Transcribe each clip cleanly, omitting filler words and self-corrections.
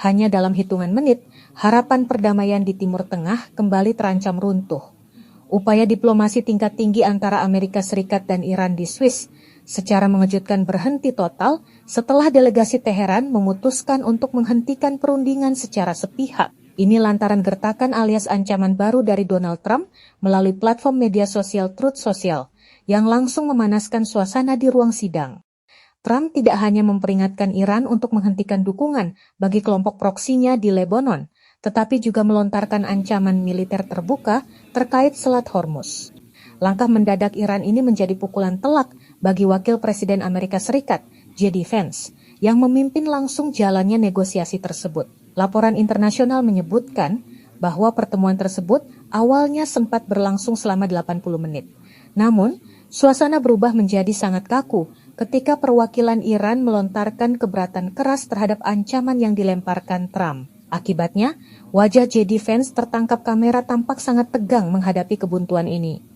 Hanya dalam hitungan menit, harapan perdamaian di Timur Tengah kembali terancam runtuh. Upaya diplomasi tingkat tinggi antara Amerika Serikat dan Iran di Swiss secara mengejutkan berhenti total setelah delegasi Teheran memutuskan untuk menghentikan perundingan secara sepihak. Ini lantaran gertakan alias ancaman baru dari Donald Trump melalui platform media sosial Truth Social yang langsung memanaskan suasana di ruang sidang. Trump tidak hanya memperingatkan Iran untuk menghentikan dukungan bagi kelompok proksinya di Lebanon, tetapi juga melontarkan ancaman militer terbuka terkait Selat Hormuz. Langkah mendadak Iran ini menjadi pukulan telak bagi Wakil Presiden Amerika Serikat, J.D. Vance, yang memimpin langsung jalannya negosiasi tersebut. Laporan internasional menyebutkan bahwa pertemuan tersebut awalnya sempat berlangsung selama 80 menit. Namun, suasana berubah menjadi sangat kaku ketika perwakilan Iran melontarkan keberatan keras terhadap ancaman yang dilemparkan Trump. Akibatnya, wajah J.D. Vance tertangkap kamera tampak sangat tegang menghadapi kebuntuan ini.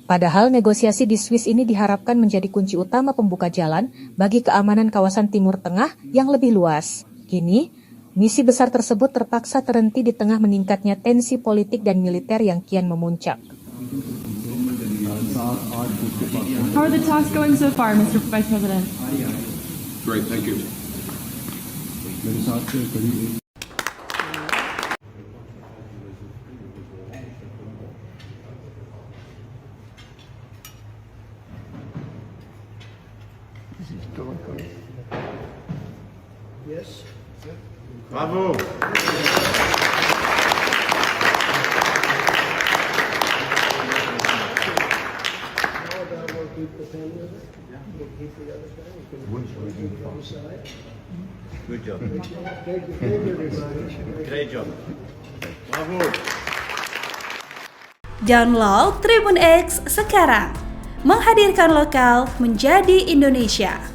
Padahal negosiasi di Swiss ini diharapkan menjadi kunci utama pembuka jalan bagi keamanan kawasan Timur Tengah yang lebih luas. Kini, misi besar tersebut terpaksa terhenti di tengah meningkatnya tensi politik dan militer yang kian memuncak. How are the talks going so far, Mr. Vice President? Great, thank you. Yes. Bravo. Good job. Thank you, everybody. Great job. Bravo. Download Tribun X sekarang, menghadirkan lokal menjadi Indonesia.